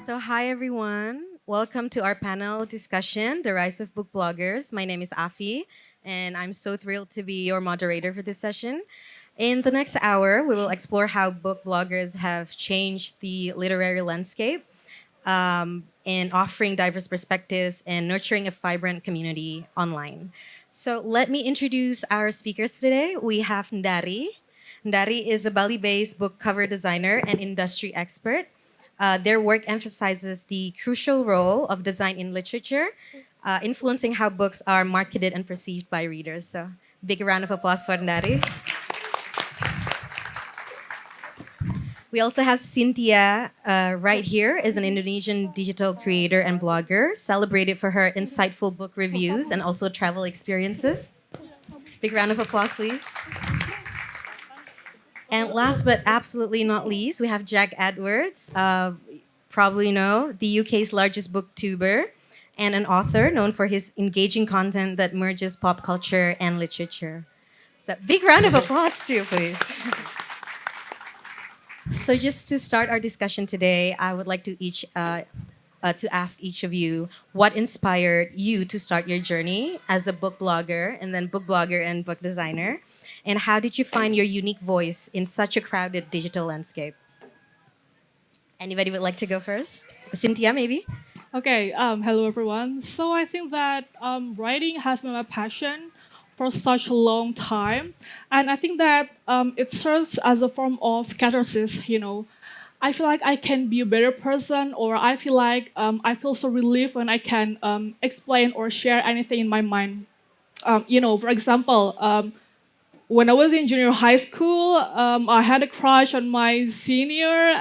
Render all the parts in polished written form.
So, hi everyone. Welcome to our panel discussion, The Rise of Book Bloggers. My name is Afi, and I'm so thrilled to be your moderator for this session. In the next hour, we will explore how book bloggers have changed the literary landscape and offering diverse perspectives and nurturing a vibrant community online. So, let me introduce our speakers today. We have Ndari. Ndari is a Bali-based book cover designer and industry expert. Their work emphasizes the crucial role of design in literature, influencing how books are marketed and perceived by readers. So, big round of applause for Ndari. We also have Sintia right here, is an Indonesian digital creator and blogger, celebrated for her insightful book reviews and also travel experiences. Big round of applause, please. And last but absolutely not least, we have Jack Edwards, probably know, the UK's largest booktuber and an author known for his engaging content that merges pop culture and literature. So big round of applause too, please. So just to start our discussion today, I would like to ask each of you what inspired you to start your journey as a book blogger and then book blogger and book designer, and how did you find your unique voice in such a crowded digital landscape? Anybody would like to go first? Cynthia, maybe? Okay, hello everyone. So I think that writing has been my passion for such a long time, and I think that it serves as a form of catharsis. I feel like I can be a better person, or I feel like I feel so relieved when I can explain or share anything in my mind. For example, when I was in junior high school, I had a crush on my senior,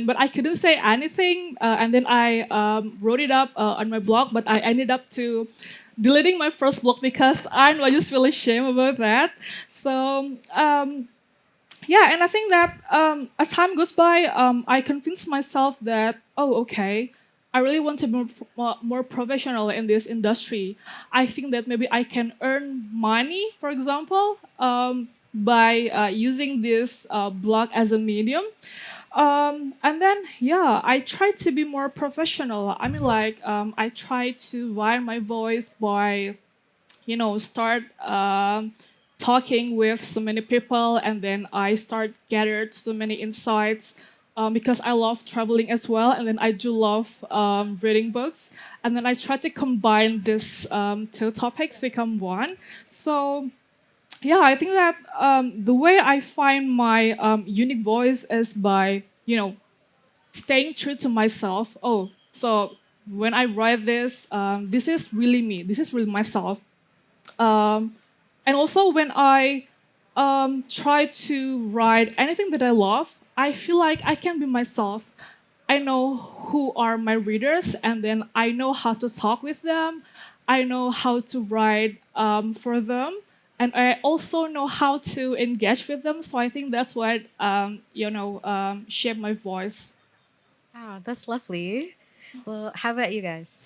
but I couldn't say anything, and then I wrote it up on my blog, but I ended up to deleting my first blog because I just feel ashamed about that. So yeah, and I think that as time goes by, I convinced myself that, oh, okay, I really want to be more professional in this industry. I think that maybe I can earn money, for example, by using this blog as a medium. And then, yeah, I try to be more professional. I mean, like, I try to wire my voice by start talking with so many people, and then I start gathered so many insights because I love traveling as well, and then I do love reading books, and then I try to combine these two topics become one. So yeah, I think that the way I find my unique voice is by staying true to myself. Oh, so when I write this, this is really me. This is really myself. Um, and also, when I try to write anything that I love, I feel like I can be myself. I know who are my readers, and then I know how to talk with them. I know how to write for them, and I also know how to engage with them. So I think that's what shaped my voice. Wow, that's lovely. Well, how about you guys?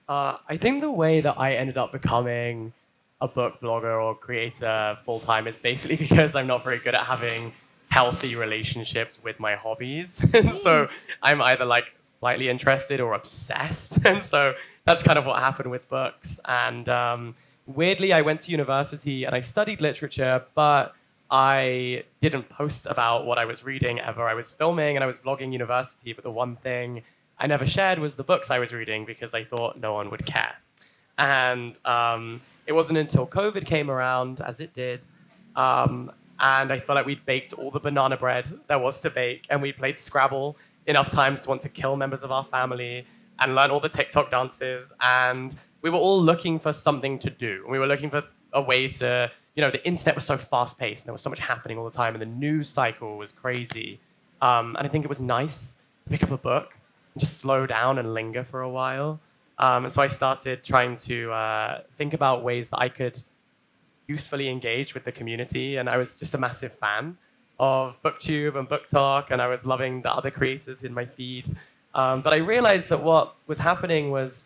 I think the way that I ended up becoming a book blogger or creator full time is basically because I'm not very good at having healthy relationships with my hobbies. And so I'm either like slightly interested or obsessed. And so that's kind of what happened with books. And weirdly, I went to university and I studied literature, but I didn't post about what I was reading ever. I was filming and I was vlogging university, but the one thing I never shared was the books I was reading because I thought no one would care. And it wasn't until COVID came around, as it did, and I felt like we'd baked all the banana bread there was to bake, and we played Scrabble enough times to want to kill members of our family and learn all the TikTok dances. And we were all looking for something to do. We were looking for a way to, the internet was so fast paced and there was so much happening all the time, and the news cycle was crazy. And I think it was nice to pick up a book and just slow down and linger for a while. And so I started trying to think about ways that I could usefully engage with the community. And I was just a massive fan of BookTube and BookTalk, and I was loving the other creators in my feed. But I realized that what was happening was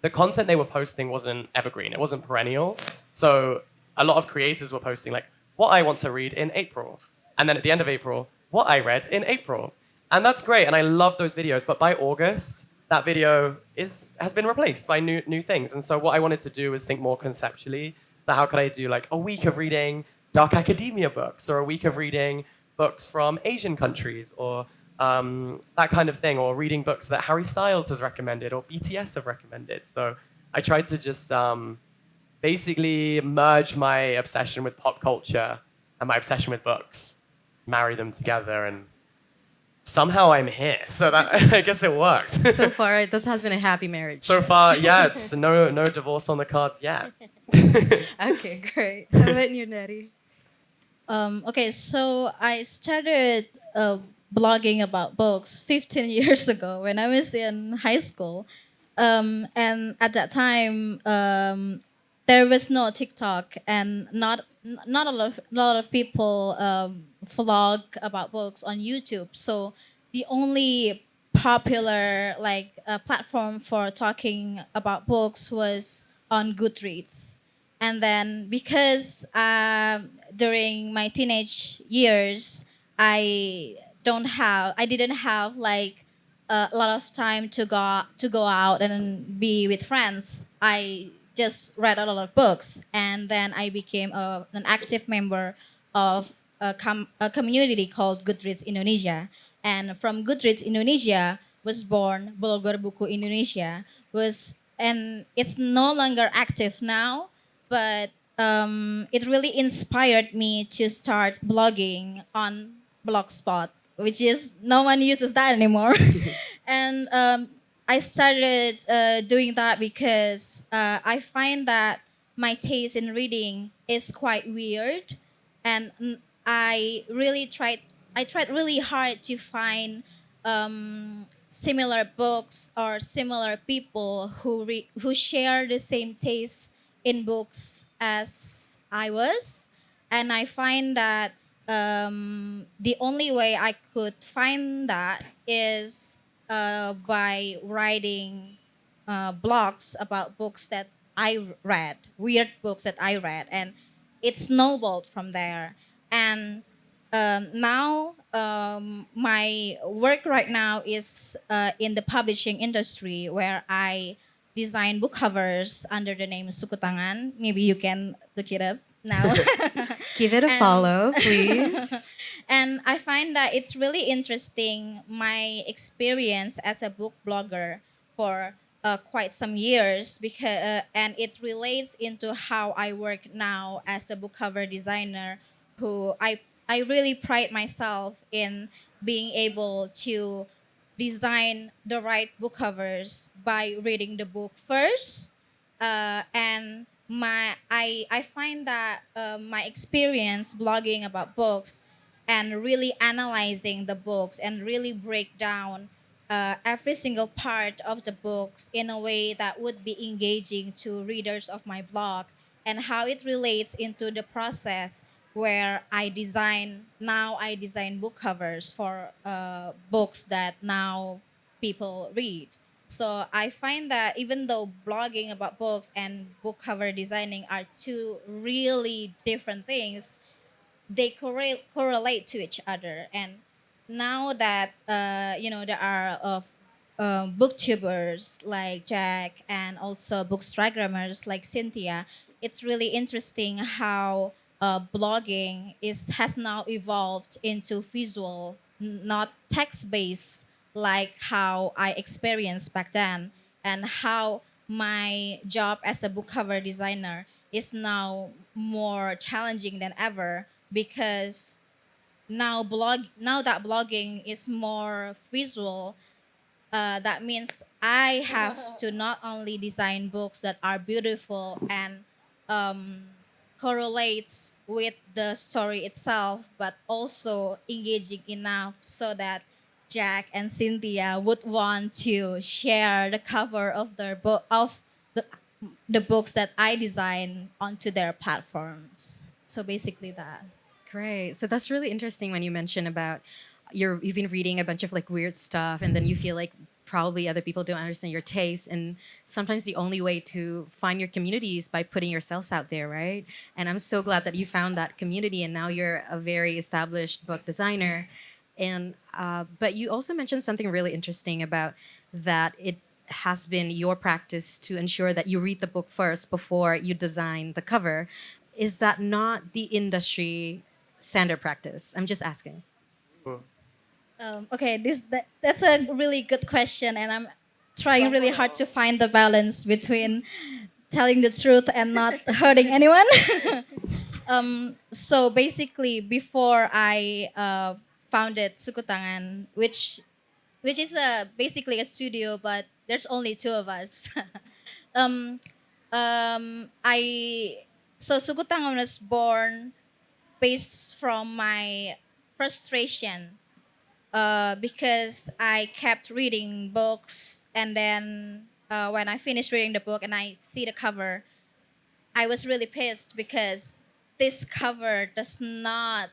the content they were posting wasn't evergreen. It wasn't perennial. So a lot of creators were posting like what I want to read in April. And then at the end of April, what I read in April. And that's great, and I love those videos. But by August, that video has been replaced by new things. And so what I wanted to do was think more conceptually. So how could I do like a week of reading dark academia books, or a week of reading books from Asian countries, or that kind of thing, or reading books that Harry Styles has recommended or BTS have recommended. So I tried to just basically merge my obsession with pop culture and my obsession with books, marry them together, and somehow I'm here. So that I guess it worked. So far, this has been a happy marriage. So far, yeah, it's no divorce on the cards yet. Okay, great. How about you, Ndari? Okay, so I started blogging about books 15 years ago when I was in high school. And at that time, there was no TikTok, and not a lot of people vlog about books on YouTube. So the only popular platform for talking about books was on Goodreads. And then because during my teenage years, I didn't have like a lot of time to go out and be with friends. I just read a lot of books, and then I became an active member of a community called Goodreads Indonesia. And from Goodreads Indonesia was born Blogger Buku Indonesia, and it's no longer active now, but it really inspired me to start blogging on Blogspot, which is no one uses that anymore. And I started doing that because I find that my taste in reading is quite weird, and I tried really hard to find similar books or similar people who share the same taste in books as I was. And I find that the only way I could find that is by writing blogs about books that I read, weird books that I read, and it snowballed from there. And now my work right now is in the publishing industry, where I design book covers under the name Sukutangan. Maybe you can look it up now. Give it a And- follow, please. And I find that it's really interesting my experience as a book blogger for quite some years, because and it relates into how I work now as a book cover designer, who I really pride myself in being able to design the right book covers by reading the book first. And I find that my experience blogging about books and really analyzing the books and really break down every single part of the books in a way that would be engaging to readers of my blog, and how it relates into the process where I design book covers for books that now people read. So I find that even though blogging about books and book cover designing are two really different things, they correlate to each other. And now that there are booktubers like Jack, and also bookstagrammers like Cynthia, it's really interesting how blogging is has now evolved into visual, not text based, like how I experienced back then, and how my job as a book cover designer is now more challenging than ever, because now that blogging is more visual, that means I have to not only design books that are beautiful and correlates with the story itself, but also engaging enough so that Jack and Cynthia would want to share the cover of their book of the books that I design onto their platforms. So basically that. Great. So that's really interesting when you mention about you've been reading a bunch of like weird stuff, and then you feel like probably other people don't understand your taste, and sometimes the only way to find your community is by putting yourselves out there, right? And I'm so glad that you found that community, and now you're a very established book designer. And but you also mentioned something really interesting about that it has been your practice to ensure that you read the book first before you design the cover. Is that not the industry standard practice? I'm just asking. Cool. Okay, that's a really good question, and I'm trying really hard to find the balance between telling the truth and not hurting anyone. So basically, before I founded Sukutangan, which is basically a studio, but there's only two of us. um, I so Sukutangan was born based from my frustration because I kept reading books, and then when I finished reading the book and I see the cover, I was really pissed because this cover does not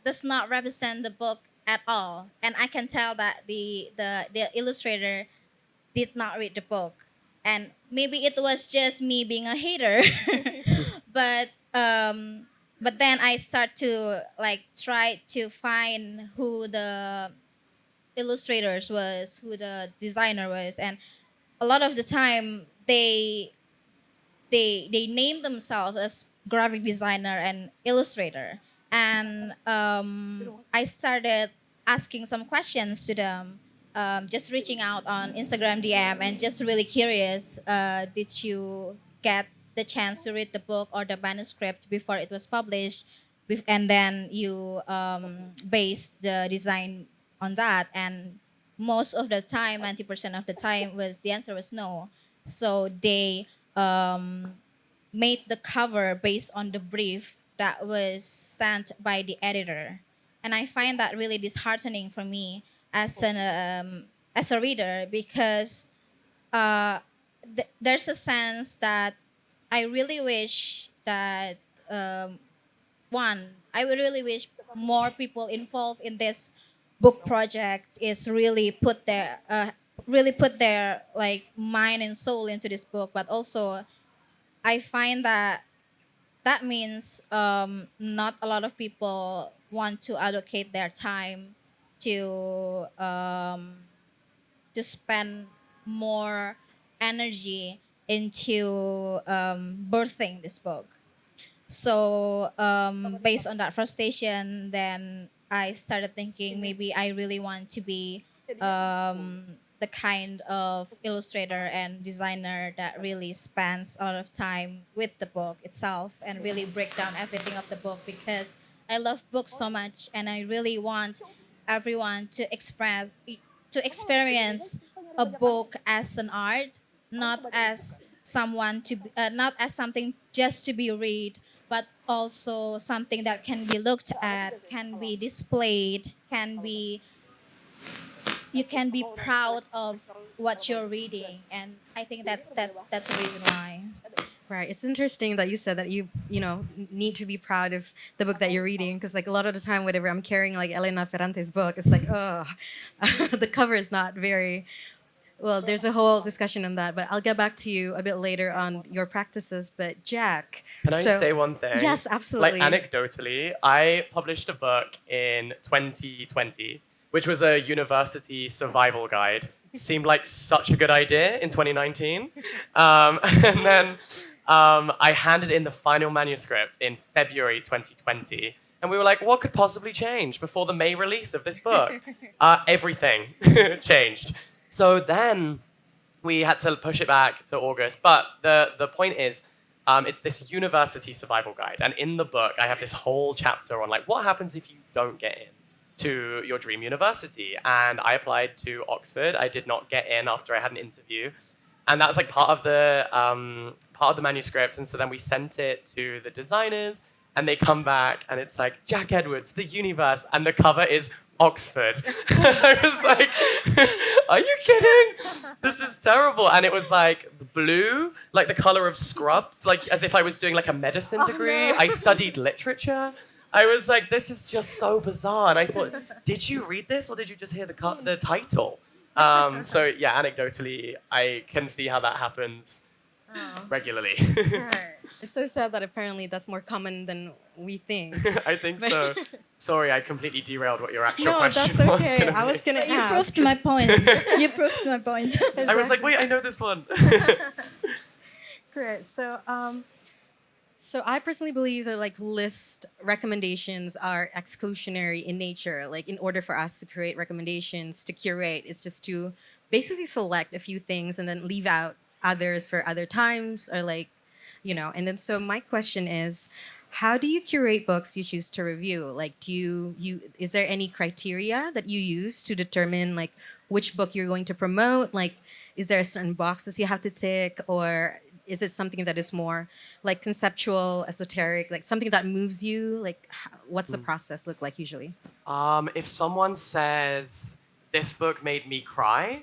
does not represent the book at all, and I can tell that the illustrator did not read the book, and maybe it was just me being a hater, but but then I start to like try to find who the illustrators was, who the designer was, and a lot of the time they name themselves as graphic designer and illustrator, and I started asking some questions to them, just reaching out on Instagram DM and just really curious, did you get the chance to read the book or the manuscript before it was published, and then you based the design on that, and most of the time 90% of the time was the answer was no. So they um, made the cover based on the brief that was sent by the editor, and I find that really disheartening for me as a reader, because uh, there's a sense that I really wish that um, one, I would really wish more people involved in this book project is really put their like mind and soul into this book. But also, I find that that means not a lot of people want to allocate their time to spend more energy into birthing this book. So based on that frustration, then I started thinking maybe I really want to be the kind of illustrator and designer that really spends a lot of time with the book itself and really break down everything of the book, because I love books so much and I really want everyone to experience a book as an art, not as not as something just to be read, but also something that can be looked at, can be displayed, can be you can be proud of what you're reading, and I think that's the reason why. Right. It's interesting that you said that you know need to be proud of the book that you're reading, because like a lot of the time whenever I'm carrying like Elena Ferrante's book, it's like oh, the cover is not very well. There's a whole discussion on that, but I'll get back to you a bit later on your practices. But Jack, Can I so say one thing? yes, absolutely. Like anecdotally, I published a book in 2020, which was a university survival guide. Seemed like such a good idea in 2019. And then I handed in the final manuscript in February 2020. And we were like, what could possibly change before the May release of this book? Everything changed. So then we had to push it back to August. But the point is, it's this university survival guide. And in the book, I have this whole chapter on like, what happens if you don't get in to your dream university? And I applied to Oxford. I did not get in after I had an interview. And that was like part of the manuscript. And so then we sent it to the designers, and they come back, and it's like Jack Edwards, the universe, and the cover is Oxford. I was like, are you kidding? This is terrible. And it was like blue, like the color of Scrubs, like as if I was doing like a medicine degree. no. I studied literature. I was like, this is just so bizarre. And I thought, did you read this or did you just hear the title? So yeah, anecdotally, I can see how that happens. Oh. regularly. Right. It's so sad that apparently that's more common than we think. I think But- so. Sorry, I completely derailed what your actual No, question that's was. okay. gonna I be. was gonna But you ask. proved my point. You proved my point. I was like, Exactly. wait, I know this one. Great. So I personally believe that like list recommendations are exclusionary in nature. Like in order for us to create recommendations to curate, it's just to basically select a few things and then leave out others for other times or like, and then so my question is, how do you curate books you choose to review? Like do you is there any criteria that you use to determine like which book you're going to promote? Like is there certain boxes you have to tick or is it something that is more like conceptual, esoteric, like something that moves you? Like, what's the process look like usually? If someone says this book made me cry,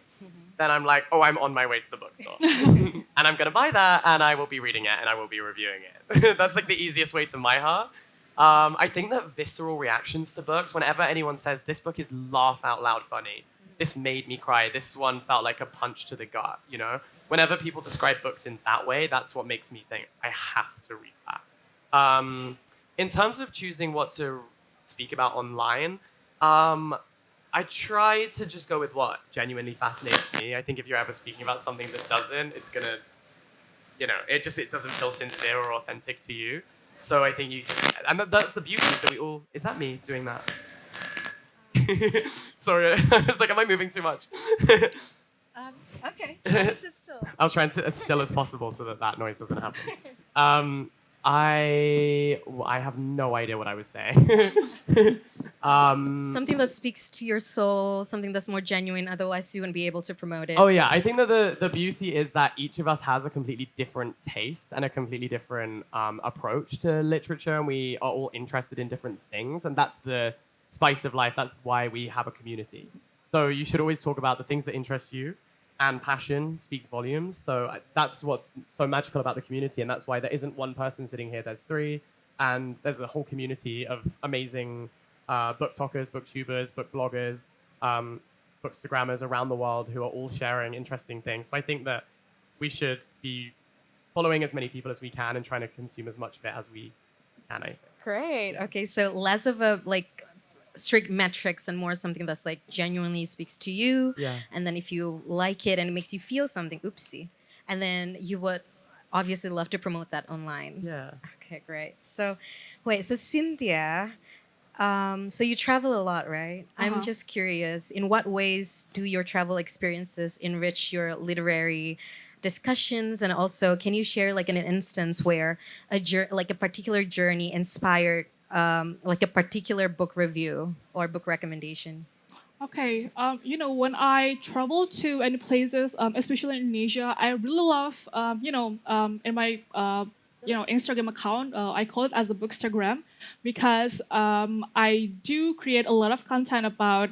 then I'm like, oh, I'm on my way to the bookstore, and I'm gonna buy that, and I will be reading it, and I will be reviewing it. That's like the easiest way to my heart. I think that visceral reactions to books, whenever anyone says this book is laugh out loud funny, this made me cry, this one felt like a punch to the gut, Whenever people describe books in that way, that's what makes me think I have to read that. In terms of choosing what to speak about online, I try to just go with what genuinely fascinates me. I think if you're ever speaking about something that doesn't, it's gonna, it doesn't feel sincere or authentic to you. So I think and that's the beauty is that we all. Is that me doing that? Sorry, I was like, am I moving too much? Okay. Still. I'll try and sit as still as possible so that noise doesn't happen. I have no idea what I was saying. Something that speaks to your soul, something that's more genuine. Otherwise, you wouldn't be able to promote it. Oh yeah, I think that the beauty is that each of us has a completely different taste and a completely different approach to literature, and we are all interested in different things, and that's the spice of life. That's why we have a community. So you should always talk about the things that interest you, and passion speaks volumes. So that's what's so magical about the community, and that's why there isn't one person sitting here. There's three, and there's a whole community of amazing book talkers, booktubers, book bloggers, bookstagrammers around the world who are all sharing interesting things. So I think that we should be following as many people as we can and trying to consume as much of it as we can. I think. Great. Okay, so less of a like strict metrics and more something that's like genuinely speaks to you. Yeah. And then if you like it and it makes you feel something, oopsie. And then you would obviously love to promote that online. Yeah. Okay, great. So, wait, so Cynthia, so you travel a lot, right? I'm just curious, in what ways do your travel experiences enrich your literary discussions? And also, can you share like an instance where like a particular journey inspired like a particular book review or book recommendation? Okay, when I travel to any places, especially in Asia, I really love, in my, Instagram account, I call it as a Bookstagram, because I do create a lot of content about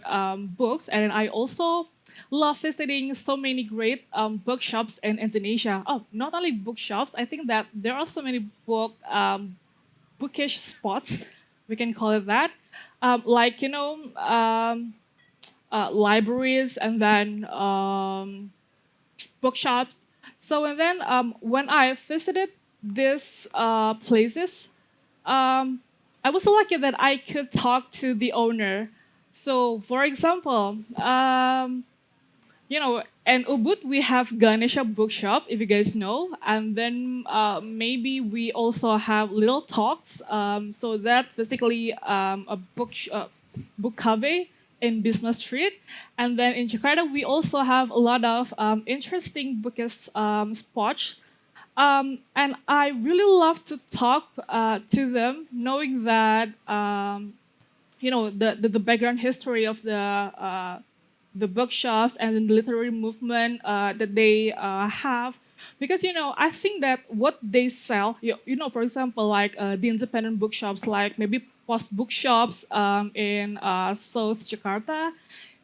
books, and I also love visiting so many great bookshops in Indonesia. Oh, not only bookshops, I think that there are so many bookish spots, we can call it that, like libraries and then bookshops. So and then when I visited these places, I was so lucky that I could talk to the owner. So for example, in Ubud we have Ganesha Bookshop, if you guys know, and then maybe we also have little talks. So that's basically a book cafe in Bisma Street, and then in Jakarta we also have a lot of interesting bookish spots. And I really love to talk to them, knowing that the background history of the bookshops and the literary movement that they have, because I think that what they sell, for example, like the independent bookshops, like maybe Post bookshops in South Jakarta,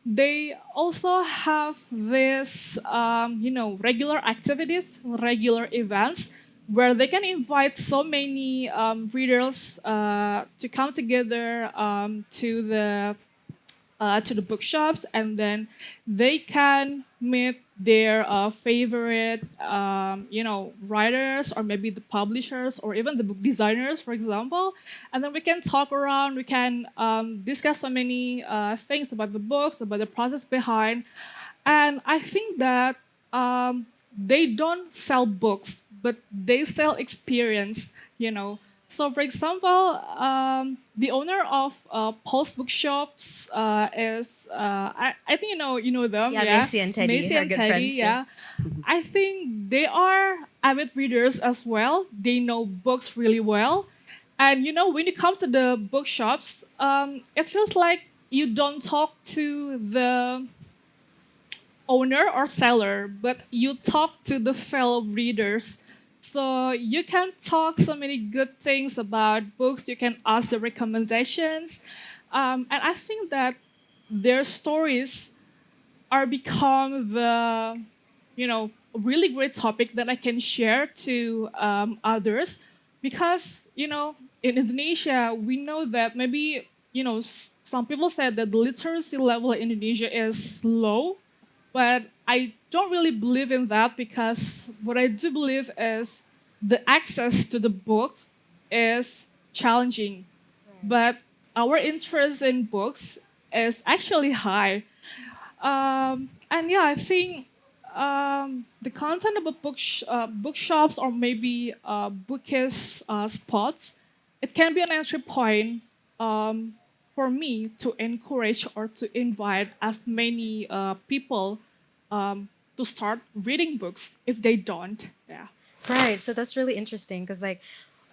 they also have this regular activities, regular events where they can invite so many readers to come together to the bookshops, and then they can meet their favorite, writers, or maybe the publishers, or even the book designers, for example. And then we can talk around. We can discuss so many things about the books, about the process behind. And I think that they don't sell books, but they sell experience. You know. So, for example, the owner of Pulse Bookshops is I think you know them, Yeah, yeah, Macy and Teddy Macy are and good Teddy, friends. yeah. Yes. I think they are avid readers as well. They know books really well, and when it comes to the bookshops, it feels like you don't talk to the owner or seller, but you talk to the fellow readers. So you can talk so many good things about books. You can ask the recommendations, and I think that their stories are become the really great topic that I can share to others, because in Indonesia we know that maybe some people said that the literacy level in Indonesia is low, but I don't really believe in that, because what I do believe is the access to the books is challenging, but our interest in books is actually high. And yeah, I think the content of a bookshops, or maybe bookish spots, it can be an entry point um, for me to encourage or to invite as many people to start reading books if they don't. Yeah. Right. So that's really interesting because like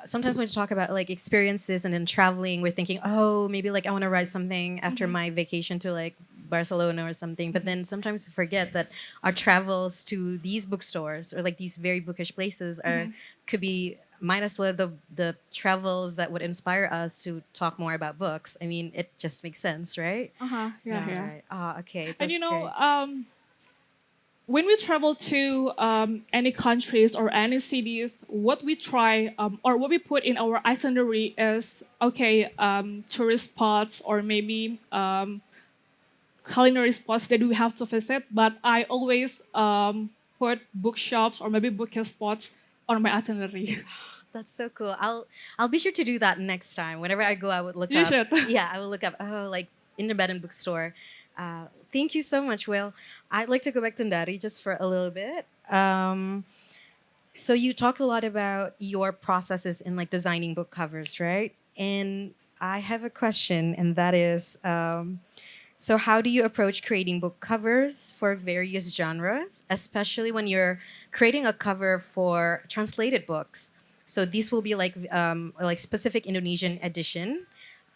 sometimes when you talk about like experiences and then traveling, we're thinking, oh, maybe like I want to write something after my vacation to like Barcelona or something. But then sometimes we forget that our travels to these bookstores or like these very bookish places are could be might as well the travels that would inspire us to talk more about books. I mean, it just makes sense, right? Uh-huh. Yeah, Yeah, yeah. right. Ah, okay, And that's great. when we travel to any countries or any cities, what we try or what we put in our itinerary is okay, tourist spots, or maybe culinary spots that we have to visit. But I always put bookshops or maybe book spots on my itinerary. That's so cool. I'll be sure to do that next time. Whenever I go, I would look You up. should. Yeah, I will look up. Oh, like independent bookstore. Thank you so much, Will. I'd like to go back to Ndari just for a little bit. So you talked a lot about your processes in like designing book covers, right? And I have a question, and that is, so how do you approach creating book covers for various genres, especially when you're creating a cover for translated books? So these will be like specific Indonesian edition.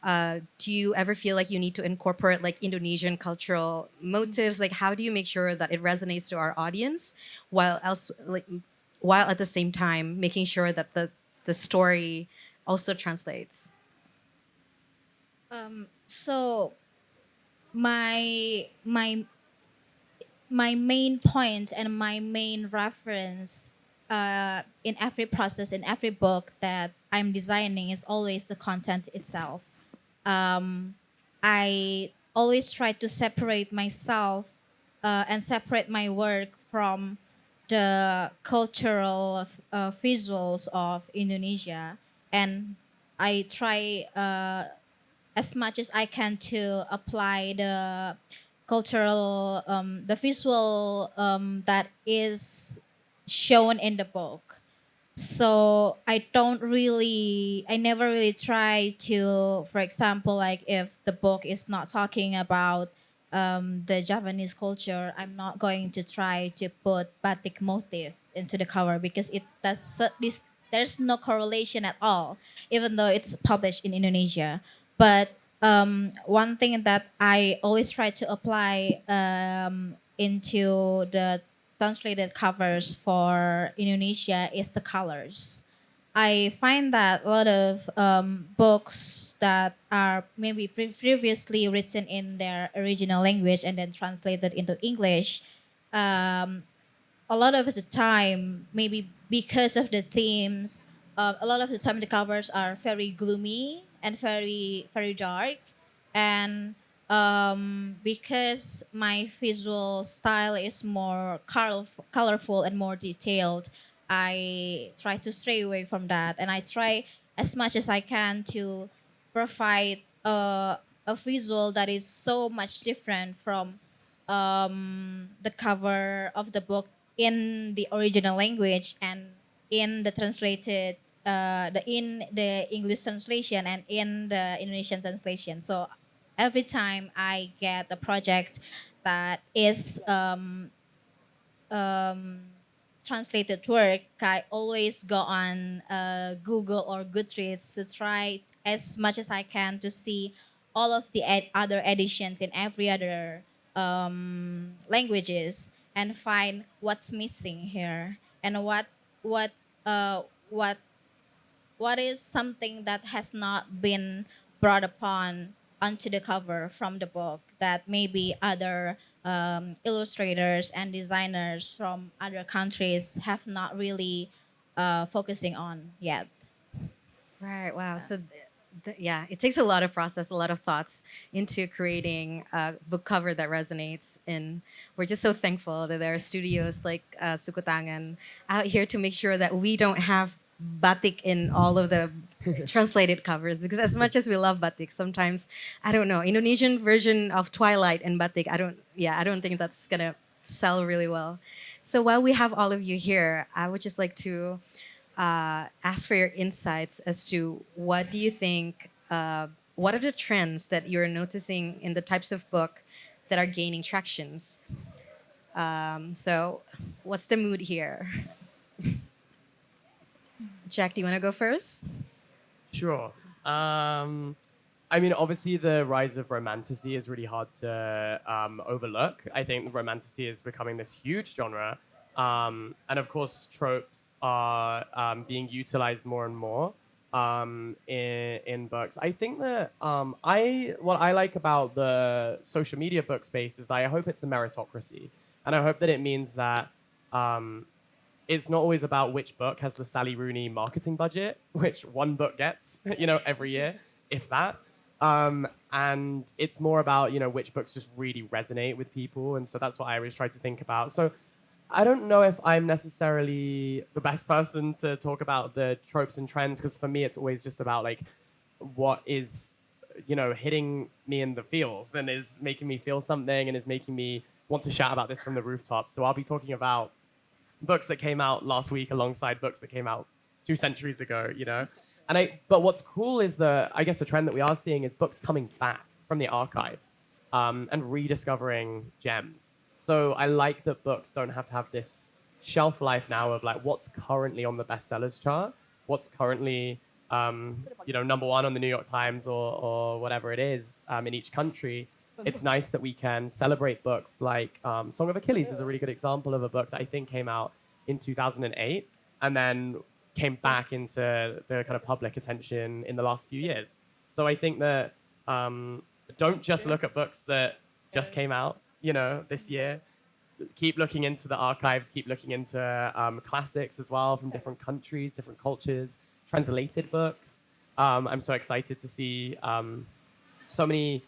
Do you ever feel like you need to incorporate like Indonesian cultural motives? Like, how do you make sure that it resonates to our audience, while else like while at the same time making sure that the story also translates? So my my main point and my main reference in every process, in every book that I'm designing, is always the content itself. um, I always try to separate myself and separate my work from the cultural visuals of Indonesia, and I try as much as I can to apply the visual that is shown in the book. So I never really try to, for example, like if the book is not talking about the Japanese culture, I'm not going to try to put batik motifs into the cover, because this there's no correlation at all, even though it's published in Indonesia. But one thing that I always try to apply into the translated covers for Indonesia is the colors. I find that a lot of books that are maybe previously written in their original language and then translated into English, um, a lot of the time, maybe because of the themes, a lot of the time the covers are very gloomy and very dark, and because my visual style is more colorful and more detailed, I try to stray away from that, and I try as much as I can to provide a visual that is so much different from the cover of the book in the original language and in the translated the in the English translation and in the Indonesian translation. So every time I get a project that is um, translated work, I always go on Google or Goodreads to try as much as I can to see all of the other editions in every other languages and find what's missing here and what uh, what what is something that has not been brought upon onto the cover from the book that maybe other illustrators and designers from other countries have not really focusing on yet. Right. Wow. So, yeah, it takes a lot of process, a lot of thoughts into creating a book cover that resonates. And we're just so thankful that there are studios like Sukutangan out here to make sure that we don't have batik in all of the translated covers. Because as much as we love batik, sometimes I don't know Indonesian version of Twilight and batik. I don't think that's gonna sell really well. So while we have all of you here, I would just like to ask for your insights as to what do you think, what are the trends that you're noticing in the types of book that are gaining tractions? So, what's the mood here? Jack, do you want to go first? Sure. I mean, obviously, the rise of romantasy is really hard to overlook. I think romantasy is becoming this huge genre. And of course, tropes are being utilized more and more in books. I think that what I like about the social media book space is that I hope it's a meritocracy. And I hope that it means that it's not always about which book has the Sally Rooney marketing budget, which one book gets, every year, if that. And it's more about, which books just really resonate with people. And so that's what I always try to think about. So I don't know if I'm necessarily the best person to talk about the tropes and trends, because for me, it's always just about like what is, hitting me in the feels and is making me feel something and is making me want to shout about this from the rooftops. So I'll be talking about books that came out last week alongside books that came out 2 centuries ago, but what's cool is I guess the trend that we are seeing is books coming back from the archives and rediscovering gems. So I like that books don't have to have this shelf life now of like what's currently on the bestsellers chart, what's currently number one on the New York Times or whatever it is in each country. It's nice that we can celebrate books like Song of Achilles is a really good example of a book that I think came out in 2008 and then came back into the kind of public attention in the last few years. So I think that don't just look at books that just came out, this year. Keep looking into the archives, keep looking into classics as well from different countries, different cultures, translated books. I'm so excited to see so many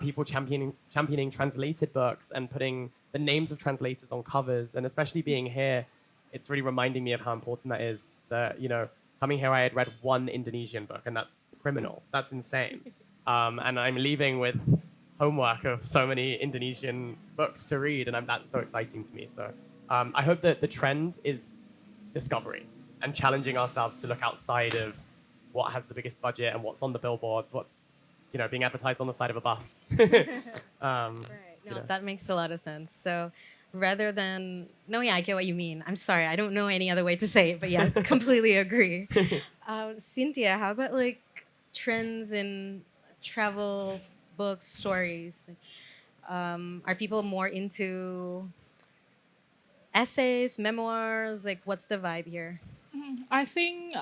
people championing translated books and putting the names of translators on covers, and especially being here, it's really reminding me of how important that is. That coming here, I had read one Indonesian book, and that's criminal. That's insane. And I'm leaving with homework of so many Indonesian books to read, and that's so exciting to me. So I hope that the trend is discovery and challenging ourselves to look outside of what has the biggest budget and what's on the billboards, what's being advertised on the side of a bus. Right. No, that makes a lot of sense. So rather than, no, yeah, I get what you mean. I'm sorry. I don't know any other way to say it, but yeah, completely agree. Cynthia, how about like trends in travel books, stories? Are people more into essays, memoirs? Like, what's the vibe here? I think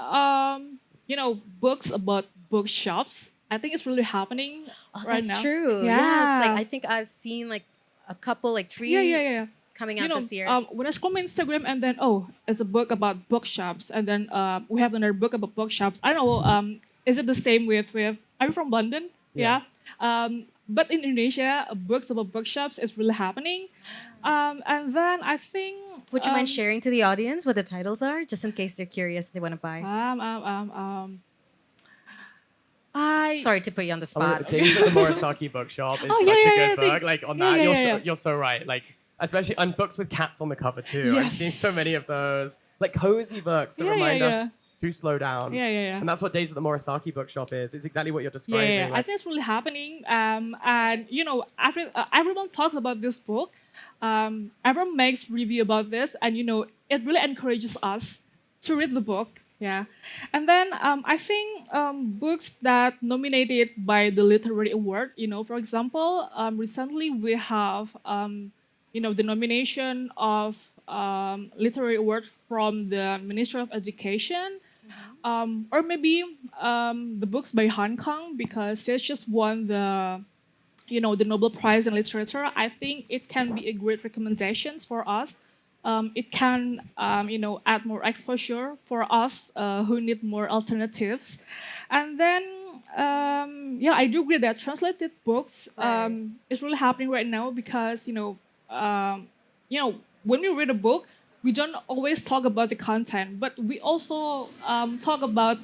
books about bookshops. I think it's really happening Oh, right that's now. true. Yeah. Yes, like I think I've seen like a couple, like three Yeah. coming out this year. When I scroll my Instagram and then it's a book about bookshops, and then we have another book about bookshops. I don't know. Is it the same with? Are you from London? Yeah. Yeah. But in Indonesia, books about bookshops is really happening. And then I think Would you mind sharing to the audience what the titles are, just in case they're curious, they want to buy? um, um, um, um, I Sorry to put you on the Oh, spot. Days at the Morisaki Bookshop is Oh, yeah, such a yeah, yeah, good I think- book. Like on yeah, that, yeah, you're yeah, yeah. you're so right. Like especially on books with cats on the cover too. I'm Yes. seeing so many of those. Like cozy books that Yeah, yeah, remind yeah. us to slow down. Yeah, yeah, yeah. And that's what Days at the Morisaki Bookshop is. It's exactly what you're Yeah, describing. yeah, I Like, think it's really happening. And everyone talks about this book. Everyone makes review about this, and it really encourages us to read the book. Yeah, and then I think books that nominated by the literary award. For example, recently we have the nomination of literary award from the Ministry of Education, or maybe the books by Han Kang, because they just won the Nobel Prize in Literature. I think it can be a great recommendation for us. It can add more exposure for us who need more alternatives. And then yeah, I do agree that translated books is really happening right now, because when we read a book, we don't always talk about the content, but we also talk about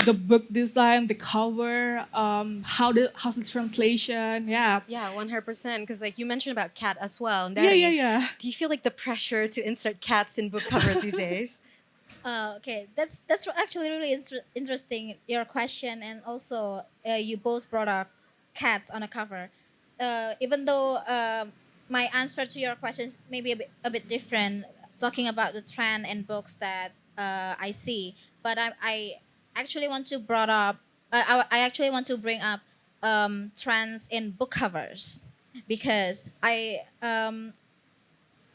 the book design, the cover, how's the translation. Yeah. Yeah, 100%. Because like you mentioned about cat as well, Yeah, Ndari. yeah, yeah. Do you feel like the pressure to insert cats in book covers these days? Okay, that's actually really interesting, your question, and also you both brought up cats on a cover. Even though my answer to your questions may be a bit different, talking about the trend in books that I see, but I actually want to brought up I actually want to bring up trends in book covers, because I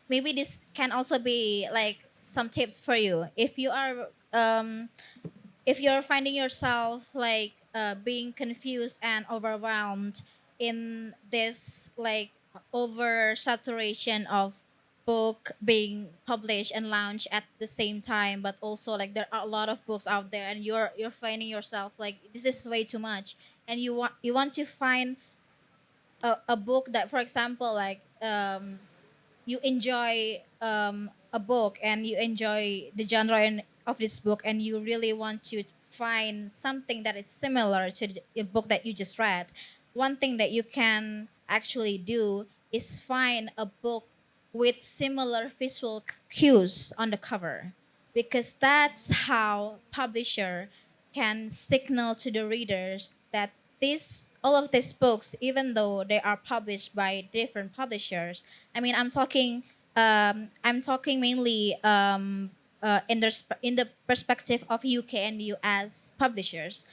maybe this can also be like some tips for you if you're finding yourself like being confused and overwhelmed in this like over saturation of book being published and launched at the same time, but also like there are a lot of books out there and you're finding yourself like this is way too much, and you want to find a book that, for example, like you enjoy a book and you enjoy the genre of this book, and you really want to find something that is similar to the book that you just read. One thing that you can actually do is find a book with similar visual cues on the cover, because that's how publisher can signal to the readers that this all of these books, even though they are published by different publishers, I mean, I'm talking mainly in the perspective of UK and US publishers.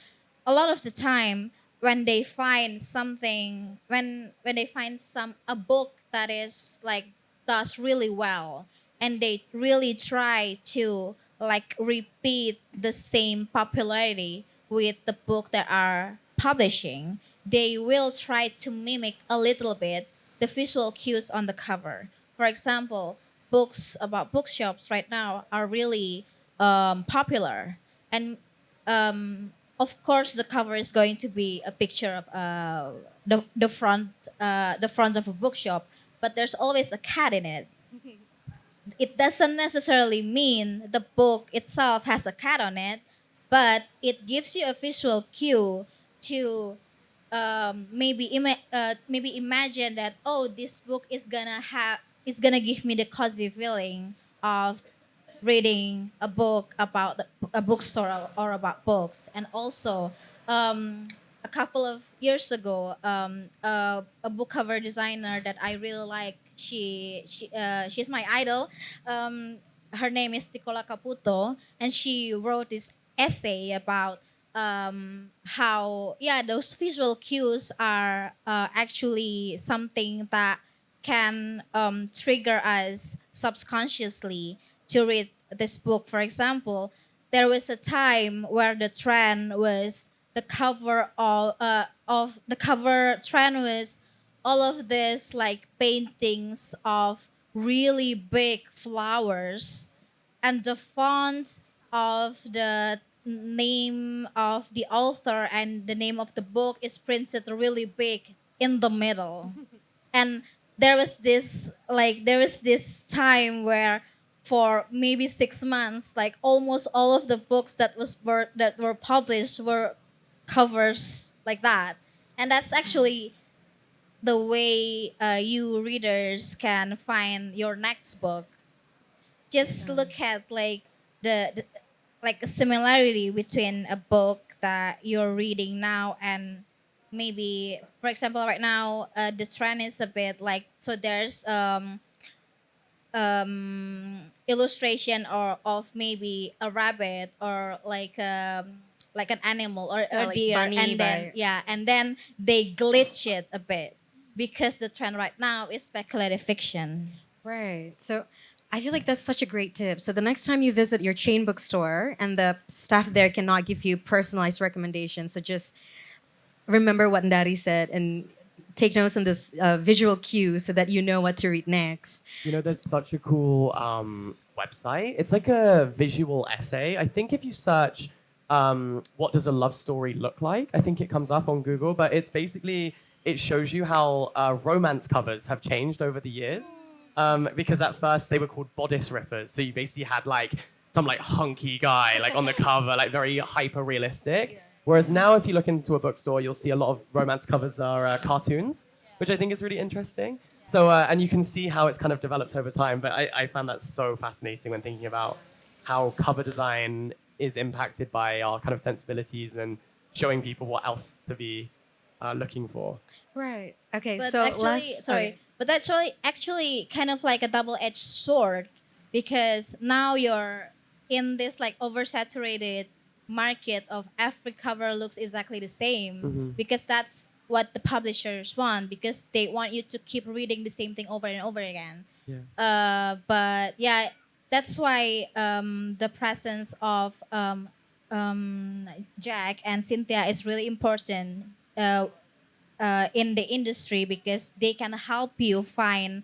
A lot of the time, when they find something, when they find a book that is like does really well, and they really try to like repeat the same popularity with the book that are publishing, they will try to mimic a little bit the visual cues on the cover. For example, books about bookshops right now are really popular, and of course the cover is going to be a picture of the front of a bookshop, but there's always a cat in it. It doesn't necessarily mean the book itself has a cat on it, but it gives you a visual cue to maybe imagine that, oh, this book is gonna give me the cozy feeling of reading a book about a bookstore, or about books. And also, a couple of years ago, a book cover designer that I really like, she's my idol. Her name is Nicola Caputo, and she wrote this essay about how, yeah, those visual cues are actually something that can trigger us subconsciously to read this book. For example, there was a time where the trend was the cover trend was all of this like paintings of really big flowers, and the font of the name of the author and the name of the book is printed really big in the middle. And there was this time where for maybe 6 months, like almost all of the books that were published were covers like that. And that's actually the way you readers can find your next book. Just look at like the like a similarity between a book that you're reading now and maybe, for example, right now the trend is a bit like, so there's illustration or of maybe a rabbit or like an animal or Yeah, a like deer, Bunny and then by and then they glitch it a bit because the trend right now is speculative fiction. right. So I feel like that's such a great tip. So the next time you visit your chain bookstore and the staff there cannot give you personalized recommendations, so just remember what Ndari said and take notes on this visual cue so that you know what to read next. You know, there's such a cool website. It's like a visual essay. I think if you search what does a love story look like, I think it comes up on Google, but it's basically, it shows you how romance covers have changed over the years. Because at first they were called bodice rippers. So you basically had like some like hunky guy like on the cover, like very hyper realistic. Whereas now, if you look into a bookstore, you'll see a lot of romance covers are cartoons, which I think is really interesting. So, and you can see how it's kind of developed over time. But I found that so fascinating when thinking about how cover design is impacted by our kind of sensibilities and showing people what else to be looking for. Right. Okay. But So actually, last. sorry, Okay. but that's actually kind of like a double-edged sword, because now you're in this like oversaturated market of every cover looks exactly the same, Mhm. because that's what the publishers want, because they want you to keep reading the same thing over and over again. Yeah. But yeah, that's why the presence of Jack and Cynthia is really important in the industry, because they can help you find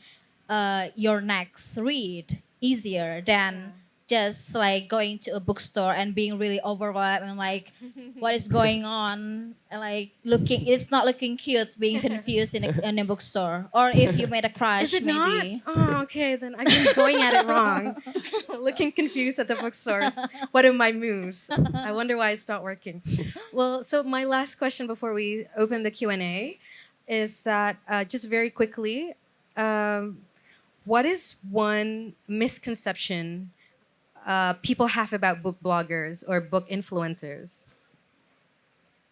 your next read easier than just like going to a bookstore and being really overwhelmed and like what is going on, and like looking, it's not looking cute being confused in a bookstore, or if you made a crush Is it not? maybe. Oh, okay. Then I've been going at it wrong. Looking confused at the bookstores. What are my moves? I wonder why it's not working. Well, so my last question before we open the Q&A is that just very quickly, um, what is one misconception people have about book bloggers or book influencers?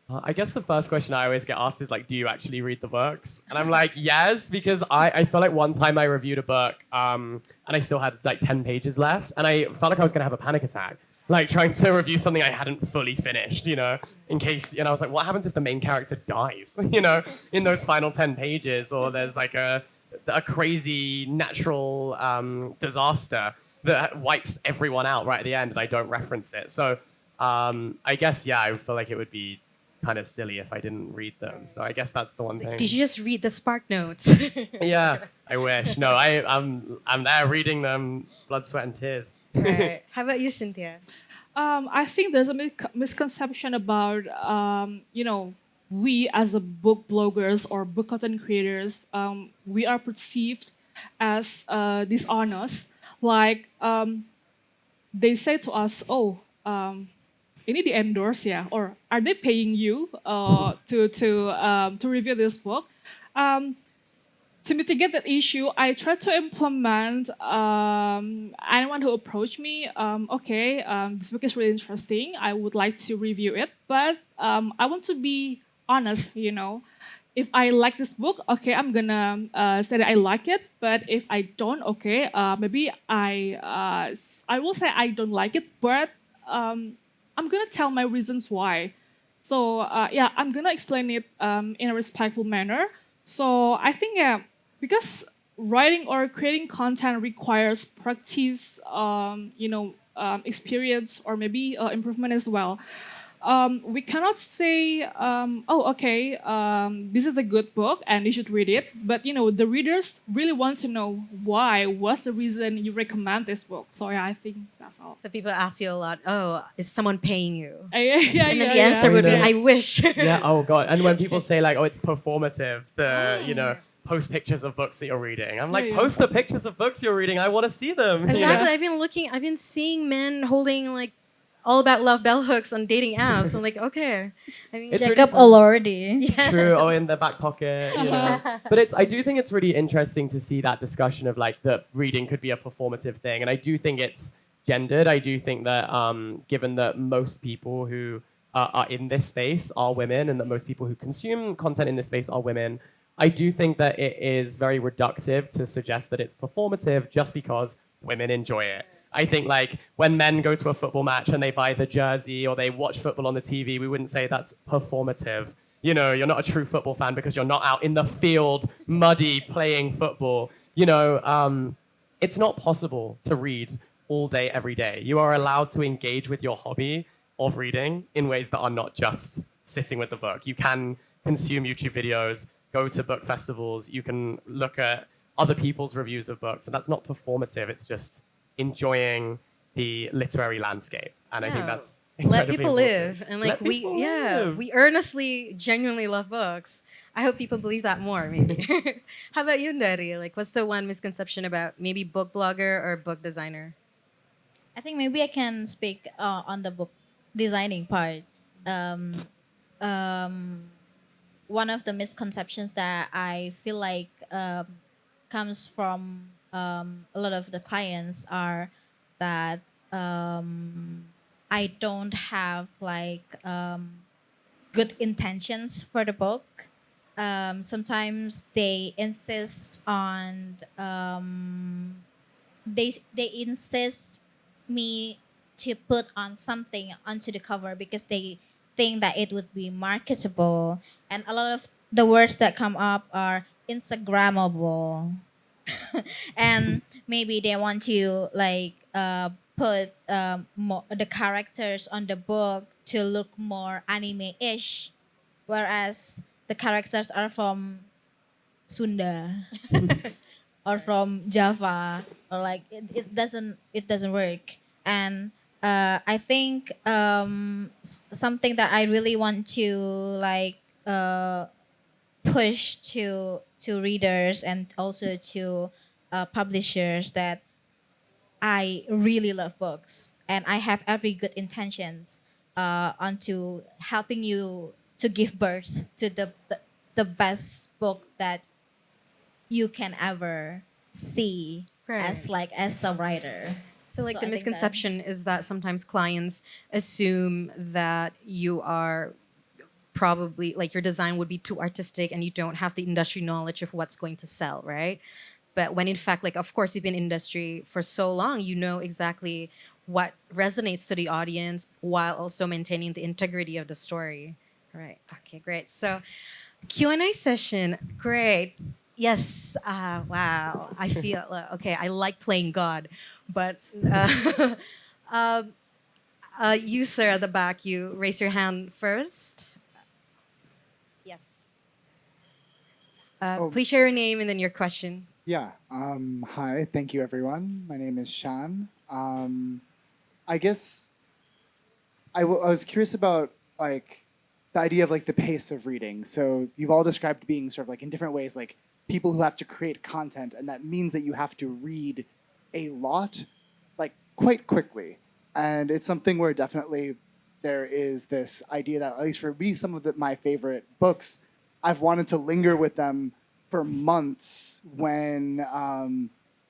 I guess the first question I always get asked is like, do you actually read the books? And I'm like, yes, because I feel like one time I reviewed a book and I still had like 10 pages left, and I felt like I was going to have a panic attack, like trying to review something I hadn't fully finished, you know, in case, and I was like, what happens if the main character dies, you know, in those final 10 pages, or there's like a crazy natural disaster that wipes everyone out right at the end and I don't reference it. So I guess, yeah, I feel like it would be kind of silly if I didn't read them. So I guess that's the one It's like, thing. did you just read the Spark Notes? Yeah, I wish. No, I'm there reading them, blood, sweat, and tears. Right. How about you, Cynthia? I think there's a misconception about, we as a book bloggers or book content creators, we are perceived as dishonest. Like, they say to us, oh, ini di endorse ya, or are they paying you to review this book? To mitigate that issue, I try to implement anyone who approach me. Okay, this book is really interesting. I would like to review it, but I want to be honest. You know, if I like this book, okay, I'm gonna say that I like it. But if I don't, okay, maybe I will say I don't like it, but I'm gonna tell my reasons why. So yeah, I'm gonna explain it in a respectful manner. So I think, yeah, because writing or creating content requires practice, experience, or maybe improvement as well. we cannot say, oh, okay, this is a good book and you should read it. But the readers really want to know why. What's the reason you recommend this book? So yeah, I think that's all. So people ask you a lot, oh, is someone paying you? Yeah, And then yeah, the answer yeah. would be, know. I wish. Yeah. Oh God. And when people say like, oh, it's performative to Oh. post pictures of books that you're reading, I'm like, Yeah, yeah. post the pictures of books you're reading. I want to see them. you know? Exactly. Yeah. I've been seeing men holding like all about love bell hooks on dating apps. I'm like, okay. I mean, It's Check really up fun. already. yeah. True. Oh, in the back pocket. But I do think it's really interesting to see that discussion of like that reading could be a performative thing, and I do think it's gendered. I do think that given that most people who are in this space are women, and that most people who consume content in this space are women, I do think that it is very reductive to suggest that it's performative just because women enjoy it. I think like when men go to a football match and they buy the jersey or they watch football on the TV, we wouldn't say that's performative. You're not a true football fan because you're not out in the field, muddy, playing football. It's not possible to read all day, every day. You are allowed to engage with your hobby of reading in ways that are not just sitting with the book. You can consume YouTube videos, go to book festivals, you can look at other people's reviews of books, and that's not performative. It's just enjoying the literary landscape. And I think Yeah. that's Let incredibly people important. live. And like Let people live. we earnestly, genuinely love books. I hope people believe that more, maybe. How about you, Ndari? Like, what's the one misconception about maybe book blogger or book designer? I think maybe I can speak on the book designing part. Um, um, One of the misconceptions that I feel like comes from a lot of the clients are that I don't have like good intentions for the book. Sometimes they insist on they insist me to put on something onto the cover because they think that it would be marketable, and a lot of the words that come up are instagrammable. And maybe they want to like put the characters on the book to look more anime-ish, whereas the characters are from Sunda or from Java, or like it doesn't work. And I think something that I really want to like push to readers and also to publishers that I really love books and I have every good intentions onto helping you to give birth to the best book that you can ever see as Right. like as a writer. So like So the I think that- misconception is that sometimes clients assume that you are probably like your design would be too artistic and you don't have the industry knowledge of what's going to sell, right? But when in fact, like of course you've been in industry for so long, you know exactly what resonates to the audience while also maintaining the integrity of the story. Right. Okay, great. So Q&A session. Great. Yes. Wow. I feel okay. I like playing God, but um, you, sir, at the back, you raise your hand first. Yes. Oh. Please share your name and then your question. Yeah. Hi. Thank you, everyone. My name is Shan. I guess I was curious about like the idea of like the pace of reading. So you've all described being sort of like in different ways, like people who have to create content, and that means that you have to read a lot, like quite quickly. And it's something where definitely there is this idea that, at least for me, some of my favorite books, I've wanted to linger with them for months when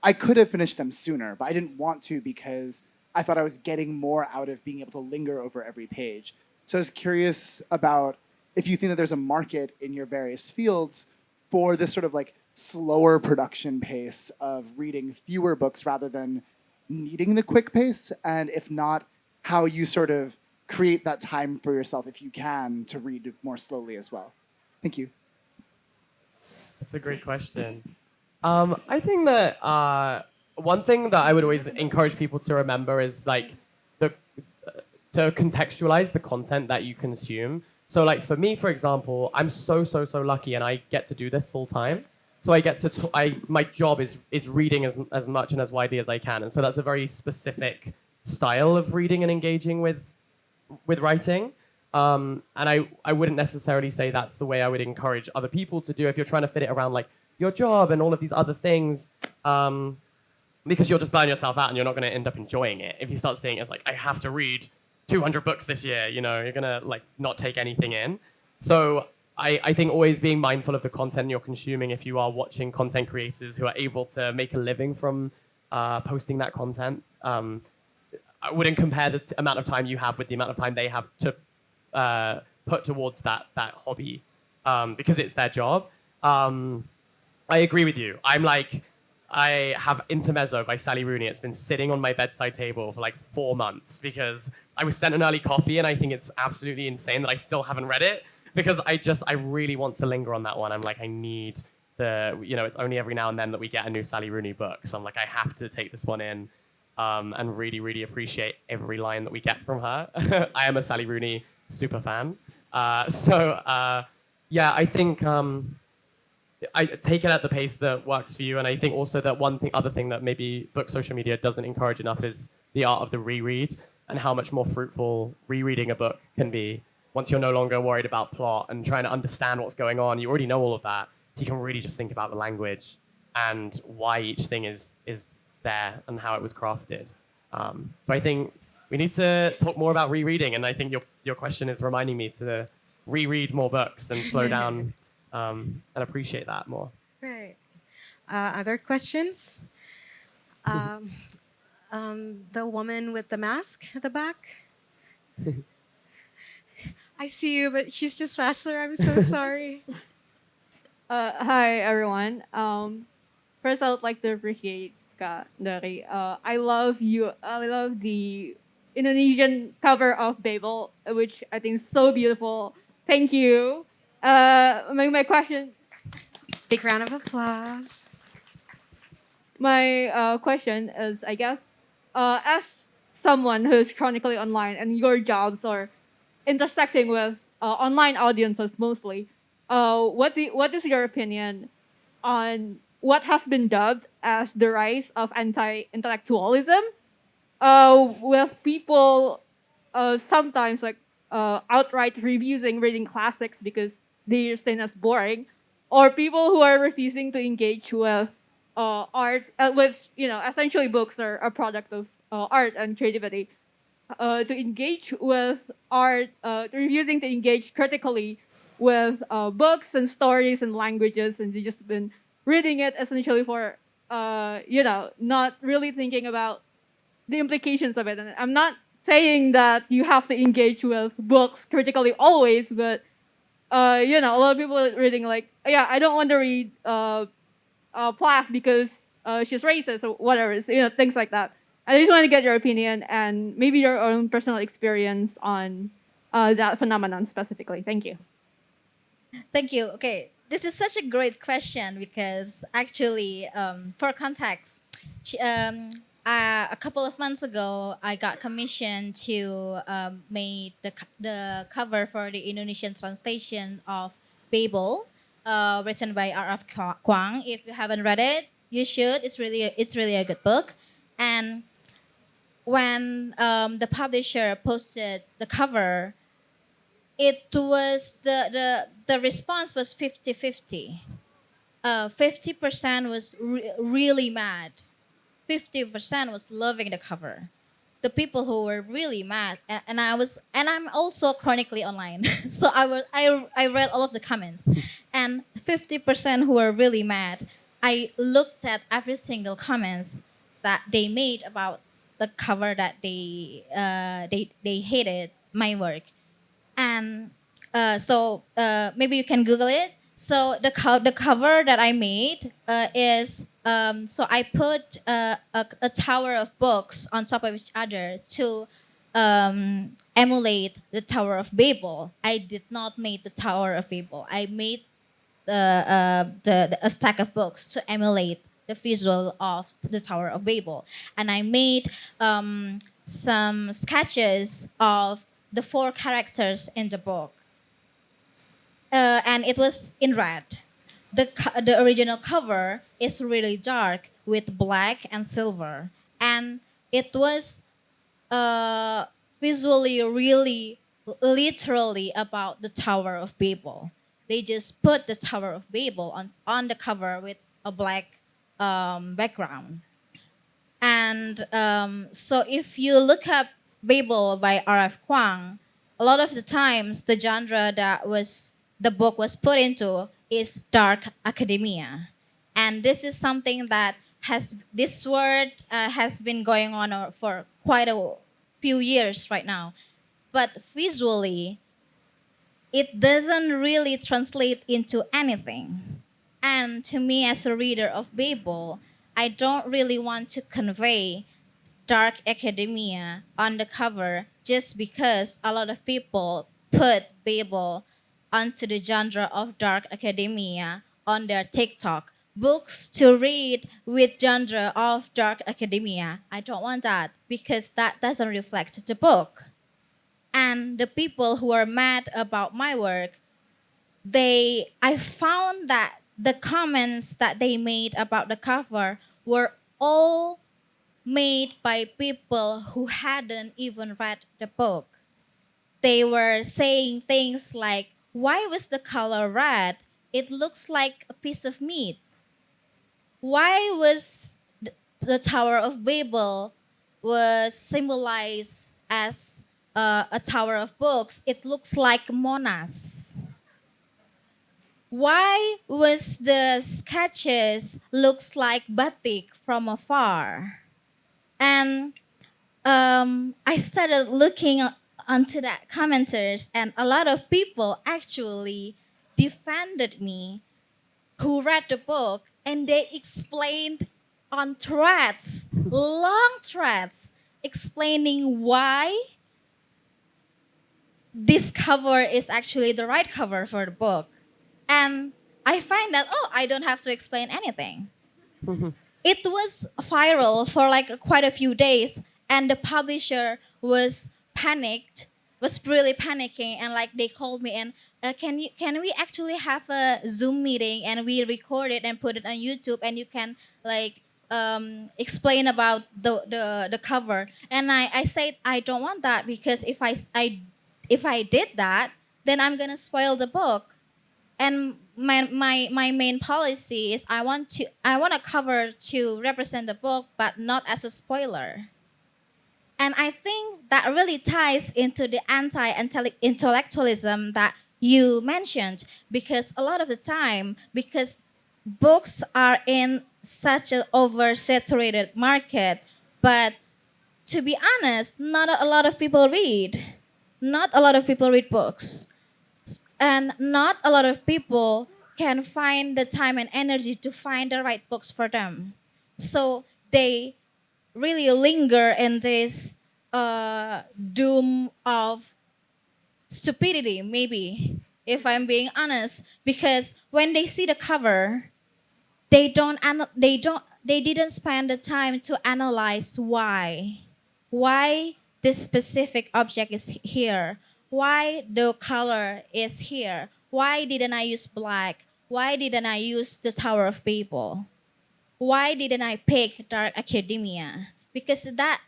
I could have finished them sooner, but I didn't want to because I thought I was getting more out of being able to linger over every page. So I was curious about if you think that there's a market in your various fields for this sort of like slower production pace of reading fewer books rather than needing the quick pace, and if not, how you sort of create that time for yourself, if you can, to read more slowly as well. Thank you. That's a great question. I think that one thing that I would always encourage people to remember is like the to contextualize the content that you consume. So like for me, for example, I'm so lucky, and I get to do this full time. So I get to my job is reading as much and as widely as I can, and so that's a very specific style of reading and engaging with writing. And I wouldn't necessarily say that's the way I would encourage other people to do if you're trying to fit it around like your job and all of these other things, because you'll just burn yourself out and you're not going to end up enjoying it. If you start seeing it as like, I have to read 200 books this year, you know, you're going to like not take anything in. So I think always being mindful of the content you're consuming if you are watching content creators who are able to make a living from posting that content. I wouldn't compare the amount of time you have with the amount of time they have to put towards that hobby, because it's their job. I agree with you. I have Intermezzo by Sally Rooney. It's been sitting on my bedside table for like 4 months because I was sent an early copy, and I think it's absolutely insane that I still haven't read it, because I really want to linger on that one. I'm like, I need to, you know, it's only every now and then that we get a new Sally Rooney book. So I'm like, I have to take this one in, and really appreciate every line that we get from her. I am a Sally Rooney super fan. Yeah, I think I take it at the pace that works for you. And I think also that other thing that maybe book social media doesn't encourage enough is the art of the reread, and how much more fruitful rereading a book can be once you're no longer worried about plot and trying to understand what's going on. You already know all of that, so you can really just think about the language and why each thing is there and how it was crafted. So I think we need to talk more about rereading, and I think your question is reminding me to reread more books and slow down and appreciate that more. Right. Other questions? The woman with the mask at the back. I see you, but she's just faster. I'm so sorry. Hi everyone. First, I would like to appreciate Ka Ndari. I love you. I love the Indonesian cover of Babel, which I think is so beautiful. Thank you. My question. Big round of applause. My question is, I guess, as someone who's chronically online and your jobs are intersecting with online audiences mostly, what is your opinion on what has been dubbed as the rise of anti-intellectualism, with people sometimes like outright refusing reading classics because they're seen as boring, or people who are refusing to engage with art, which essentially books are a product of art and creativity, to engage with art, refusing to engage critically with books and stories and languages, and they just been reading it essentially for, not really thinking about the implications of it. And I'm not saying that you have to engage with books critically always, but a lot of people are reading like, yeah, I don't want to read Plath because she's racist or whatever, things like that. I just want to get your opinion and maybe your own personal experience on that phenomenon specifically. Thank you. Thank you. Okay, this is such a great question because actually, for context, a couple of months ago, I got commissioned to make the cover for the Indonesian translation of Babel, written by R.F. Kuang. If you haven't read it, you should. It's really a good book. And when the publisher posted the cover, it was the response was 50-50. 50% was really mad. 50% was loving the cover. The people who were really mad, and I'm also chronically online, so I read all of the comments, and 50% who were really mad. I looked at every single comments that they made about the cover, that they hated my work. And so maybe you can Google it. So the cover that I made is, so I put a tower of books on top of each other to emulate the Tower of Babel. I did not make the Tower of Babel. I made a stack of books to emulate the visual of the Tower of Babel, and I made some sketches of the four characters in the book, and it was in red. The original cover is really dark with black and silver, and it was uh, visually really literally about the Tower of Babel. They just put the Tower of Babel on the cover with a black background. And so if you look up Babel by R.F. Kuang, a lot of the times the genre that was the book was put into is dark academia. And this is something that has this word has been going on for quite a few years right now. But visually, it doesn't really translate into anything. And to me, as a reader of Babel, I don't really want to convey dark academia on the cover just because a lot of people put Babel onto the genre of dark academia on their TikTok. Books to read with genre of dark academia. I don't want that because that doesn't reflect the book. And the people who are mad about my work, I found that the comments that they made about the cover were all made by people who hadn't even read the book. They were saying things like, why was the color red? It looks like a piece of meat. Why was the Tower of Babel was symbolized as a tower of books? It looks like Monas. Why was the sketches looks like batik from afar? And I started looking onto that commenters, and a lot of people actually defended me who read the book, and they explained on threads, long threads, explaining why this cover is actually the right cover for the book. And I find that, oh, I don't have to explain anything. It was viral for like quite a few days, and the publisher was panicked, was really panicking, and like they called me and can we actually have a Zoom meeting and we record it and put it on YouTube and you can like explain about the cover. And I said I don't want that because if I did that, then I'm gonna spoil the book. And my main policy is I want a cover to represent the book but not as a spoiler. And I think that really ties into the anti-intellectualism that you mentioned, because a lot of the time, because books are in such an oversaturated market, but to be honest, not a lot of people read. Not a lot of people read books, and not a lot of people can find the time and energy to find the right books for them. So they really linger in this doom of stupidity, maybe, if I'm being honest, because when they see the cover, they didn't spend the time to analyze why this specific object is here, why the color is here, why didn't I use black, why didn't I use the Tower of Babel, why didn't I pick dark academia, because that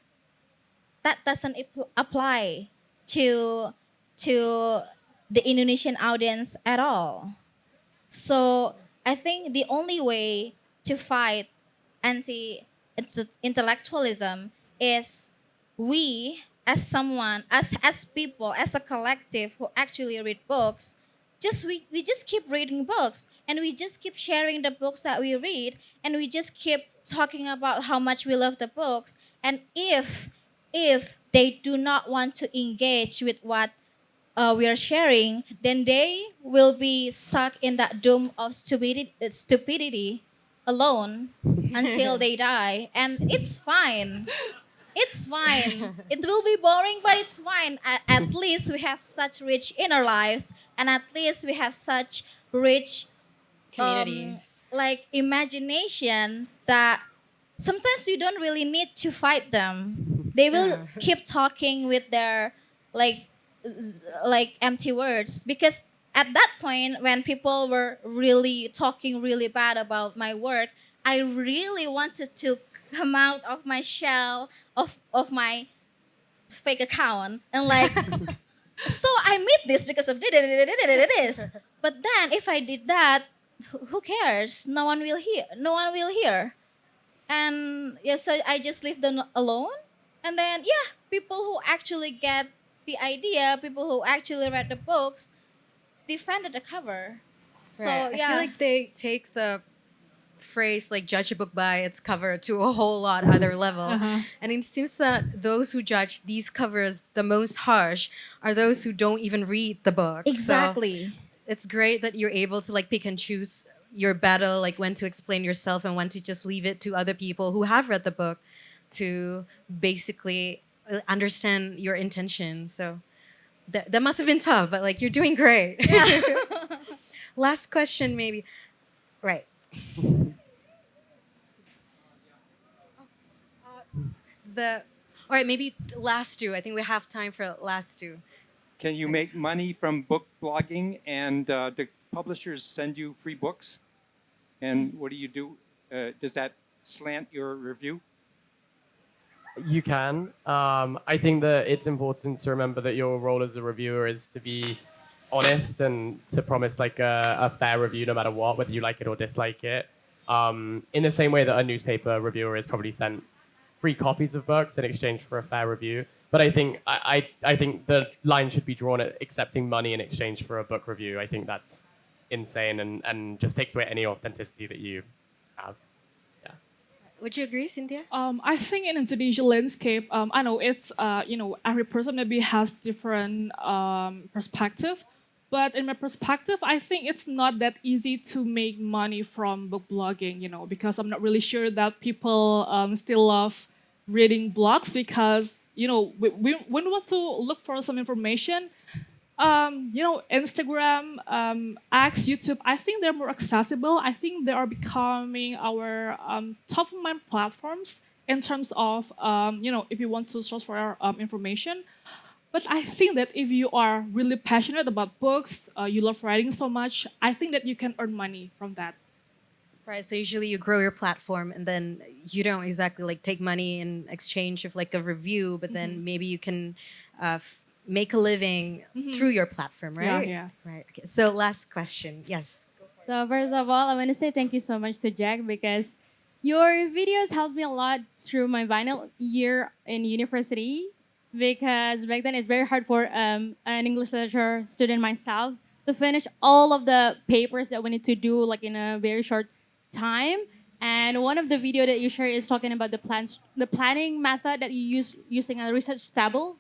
doesn't apply to to the Indonesian audience at all. So I think the only way to fight anti-intellectualism is we, as someone, as people, as a collective who actually read books, we just keep reading books and we just keep sharing the books that we read and we just keep talking about how much we love the books. And if they do not want to engage with what we are sharing, then they will be stuck in that doom of stupidity alone until they die. And it's fine. It's fine. It will be boring, but it's fine. At least we have such rich inner lives, and at least we have such rich Communities. like imagination that sometimes you don't really need to fight them They will Yeah. keep talking with their like empty words, because at that point when people were really talking really bad about my work, I really wanted to come out of my shell of my fake account and like, so I made this because of this. But then if I did that, who cares? No one will hear. No one will hear. And yeah, so I just leave them alone. And then yeah, people who actually get the idea, people who actually read the books, defended the cover. So Right. I feel yeah, like they take the phrase like judge a book by its cover to a whole lot other level. Uh-huh. And it seems that those who judge these covers the most harsh are those who don't even read the book. So exactly. it's great that you're able to like pick and choose your battle, like when to explain yourself and when to just leave it to other people who have read the book to basically understand your intention. So that must have been tough, but like you're doing great. Yeah. Last question, maybe. Right. The all right, maybe last two. I think we have time for last two. Can you make money from book blogging, and the publishers send you free books? And what do you do? Does that slant your review? You can. I think that it's important to remember that your role as a reviewer is to be honest and to promise like a fair review no matter what, whether you like it or dislike it. In the same way that a newspaper reviewer is probably sent free copies of books in exchange for a fair review. But I think I think the line should be drawn at accepting money in exchange for a book review. I think that's insane and just takes away any authenticity that you have. Yeah. Would you agree, Cynthia? I think in a judicial landscape, I know it's every person maybe has different perspective, but in my perspective, I think it's not that easy to make money from book blogging. Because I'm not really sure that people still love reading blogs because when we want to look for some information, Instagram, X, YouTube, I think they're more accessible. I think they are becoming our top of mind platforms in terms of, if you want to source for information. But I think that if you are really passionate about books, you love writing so much, I think that you can earn money from that. Right. So usually you grow your platform and then you don't exactly like take money in exchange of like a review, but then maybe you can make a living through your platform, right? Yeah. Right. Okay. So last question. Yes. So first of all, I want to say thank you so much to Jack because your videos helped me a lot through my final year in university. Because back then it's very hard for an English literature student myself to finish all of the papers that we need to do like in a very short time. And one of the video that you share is talking about the planning method that you use using a research table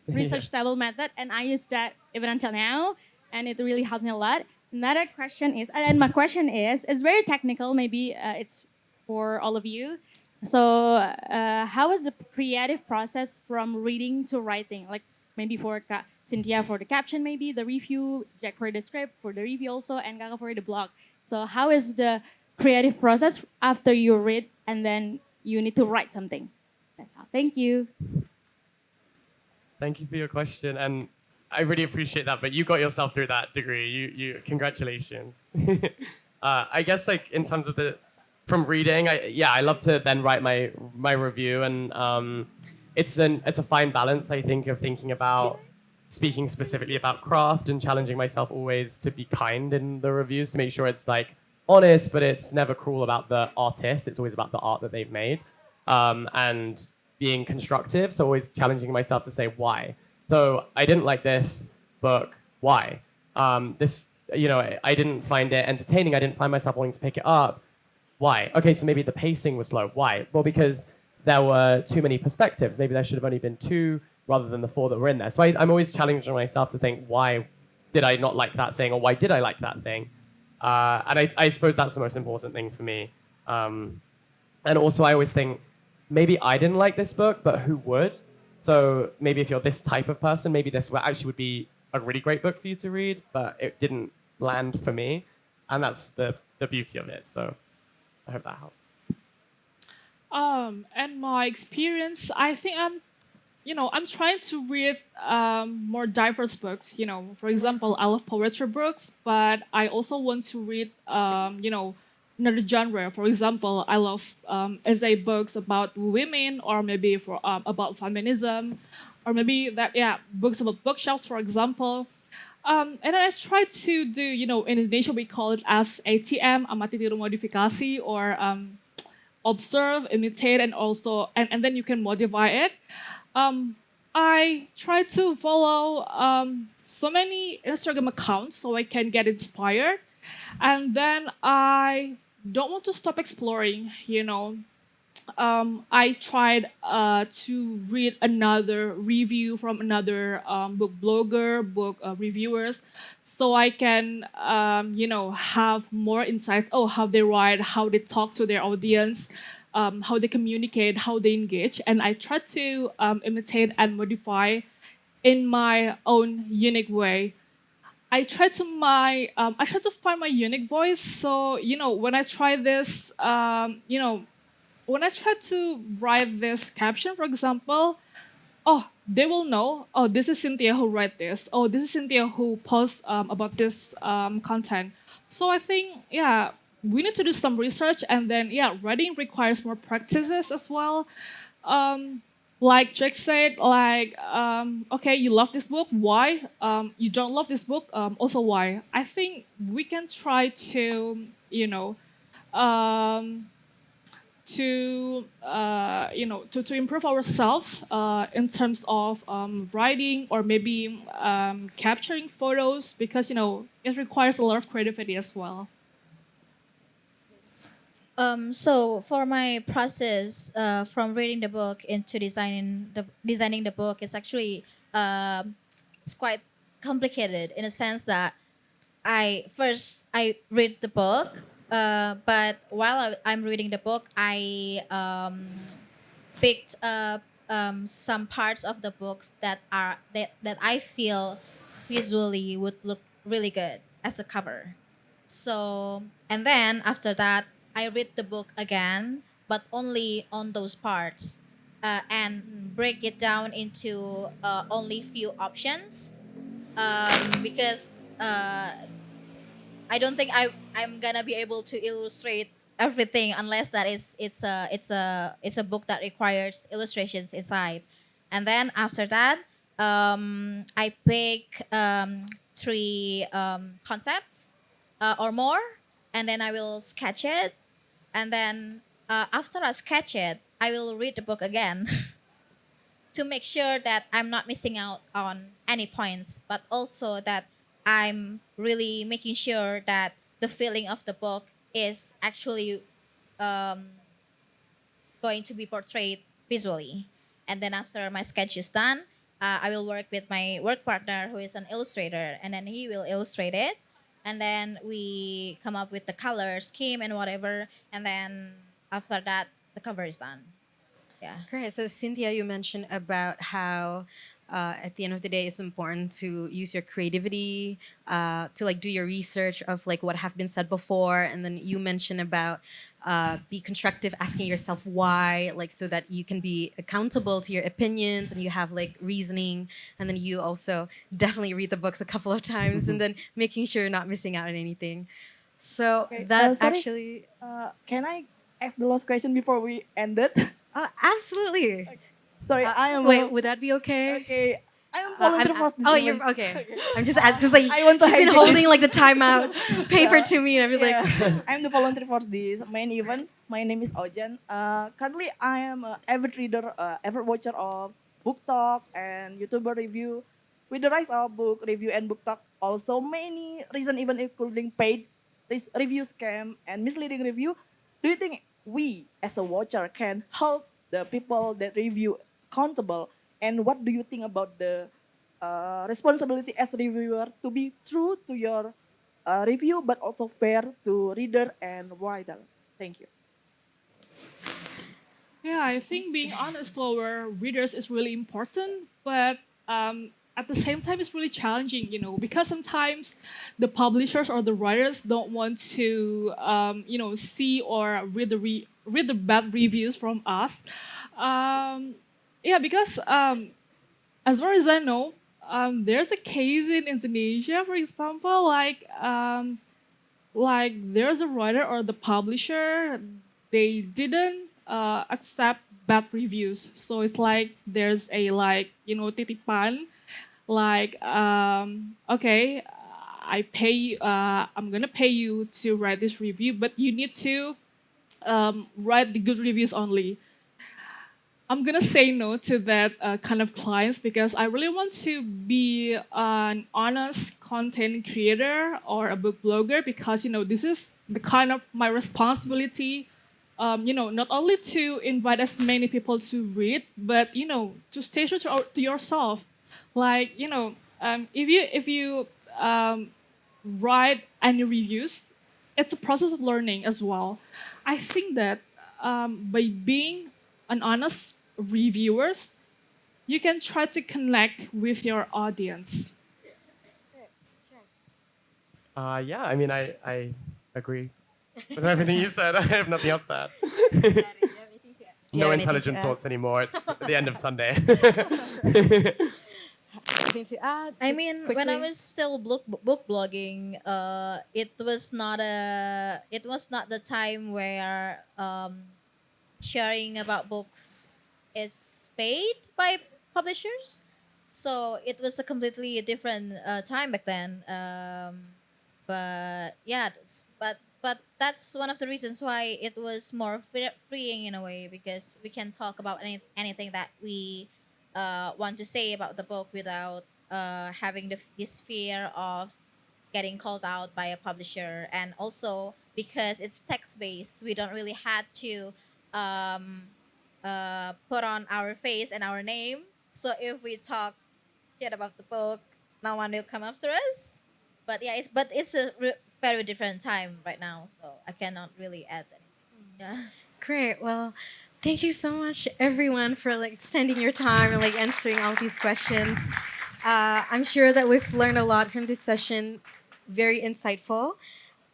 method, and I use that even until now, and it really helped me a lot. Another question is, and my question is, it's very technical. Maybe it's for all of you. So, how is the creative process from reading to writing? Like maybe for Cynthia for the caption, maybe the review, Jack for the script, for the review also, and Gaga for the blog. So, how is the creative process after you read and then you need to write something? That's all. Thank you. Thank you for your question, and I really appreciate that. But you got yourself through that degree. You congratulations. I guess like in terms of from reading, I love to then write my review, and it's a fine balance, I think, of thinking about speaking specifically about craft and challenging myself always to be kind in the reviews to make sure it's like honest, but it's never cruel about the artist. It's always about the art that they've made, and being constructive. So always challenging myself to say why. So I didn't like this book. Why? I didn't find it entertaining. I didn't find myself wanting to pick it up. Why? Okay, so maybe the pacing was slow. Why? Well, because there were too many perspectives. Maybe there should have only been 2 rather than the 4 that were in there. So I'm always challenging myself to think, why did I not like that thing, or why did I like that thing? And I suppose that's the most important thing for me. And also, I always think, maybe I didn't like this book, but who would? So maybe if you're this type of person, maybe this actually would be a really great book for you to read, but it didn't land for me. And that's the beauty of it. So I hope that helps. And my experience, I think I'm, I'm trying to read more diverse books. For example, I love poetry books, but I also want to read, another genre. For example, I love essay books about women, or maybe about feminism, or maybe books about bookshelves, for example. And then I try to do, in Indonesia we call it as ATM, amati tiru modifikasi, or observe, imitate, and then you can modify it. um, I try to follow so many Instagram accounts so I can get inspired, and then I don't want to stop exploring. I tried to read another review from another book blogger, book reviewers, so I can, have more insights. Oh, how they write, how they talk to their audience, how they communicate, how they engage, and I try to imitate and modify in my own unique way. I try to find my unique voice. So when I try this, when I try to write this caption, for example, oh, they will know, oh, this is Cynthia who write this. Oh, this is Cynthia who posts about this content. So I think, we need to do some research, and then, writing requires more practices as well. Um, like Jake said, okay, you love this book. Why? You don't love this book. Also, why? I think we can try to, um, to improve ourselves in terms of writing, or maybe capturing photos, because it requires a lot of creativity as well. So for my process from reading the book into designing the book, it's actually it's quite complicated in a sense that I read the book, but while I'm reading the book, I picked up some parts of the books that I feel visually would look really good as a cover. So, and then after that, I read the book again, but only on those parts, and break it down into only few options, because I don't think I'm gonna be able to illustrate everything unless that it's a book that requires illustrations inside. And then after that, I pick three concepts or more, and then I will sketch it. And then after I sketch it, I will read the book again to make sure that I'm not missing out on any points, but also that I'm really making sure that the feeling of the book is actually um, going to be portrayed visually. And then after my sketch is done, I will work with my work partner who is an illustrator, and then he will illustrate it. And then we come up with the color scheme and whatever. And then after that, the cover is done. Yeah. Great. So, Cynthia, you mentioned about how at the end of the day, it's important to use your creativity to like do your research of like what have been said before, and then you mentioned about be constructive, asking yourself why, like so that you can be accountable to your opinions and you have like reasoning, and then you also definitely read the books a couple of times, and then making sure you're not missing out on anything. So Okay, that sorry. actually, Can I ask the last question before we end it? absolutely. Sorry, I am. Wait, would that be okay? Okay, I am volunteer for this. Oh, event. you're okay. I'm just like I want to she's been hijack holding this. like the timeout paper Yeah. to me, and I'd be like, Yeah. I'm the volunteer for this main event. My name is Ojan. Currently, I am an avid reader, avid watcher of Book Talk and YouTuber review. With the rise of book review and Book Talk, also many reason even including paid review scam and misleading review. Do you think we as a watcher can help the people that review accountable? And what do you think about the responsibility as a reviewer to be true to your review, but also fair to reader and writer? Thank you. Yeah, I think being honest to our readers is really important, but at the same time, it's really challenging, because sometimes the publishers or the writers don't want to, see or read the bad reviews from us. Um, Yeah, because as far as I know, there's a case in Indonesia, for example, like there's a writer or the publisher, they didn't accept bad reviews. So it's like there's a like titipan, like okay, I'm gonna pay you to write this review, but you need to write the good reviews only. I'm gonna say no to that kind of clients because I really want to be an honest content creator or a book blogger because this is the kind of my responsibility. Not only to invite as many people to read, but to stay true to yourself. Like if you write any reviews, it's a process of learning as well. I think that by being an honest reviewers, you can try to connect with your audience. Yeah, I mean, I agree with everything you said. I have nothing else to add. Do you No have anything to intelligent add? thoughts anymore. It's the end of Sunday. Anything to add? I Just mean, when I quickly? was still book blogging, it was not the time where sharing about books is paid by publishers. So it was a completely different time back then. But yeah, but that's one of the reasons why it was more freeing in a way because we can talk about anything that we want to say about the book without having this fear of getting called out by a publisher, and also because it's text based, we don't really had to um, put on our face and our name. So if we talk shit about the book, no one will come after us. But yeah, it's a very different time right now, so I cannot really add anything. Yeah. Great. Well, thank you so much, everyone, for like extending your time and like answering all these questions. I'm sure that we've learned a lot from this session. Very insightful.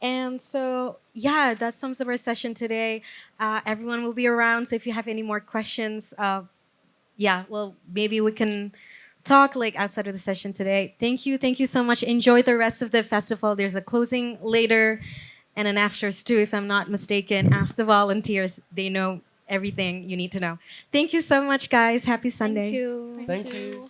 And so, yeah, that sums up our session today. Everyone will be around. So if you have any more questions, yeah, well, maybe we can talk like outside of the session today. Thank you. Thank you so much. Enjoy the rest of the festival. There's a closing later and an afters too, if I'm not mistaken. Ask the volunteers. They know everything you need to know. Thank you so much, guys. Happy Thank Sunday. you. Thank you.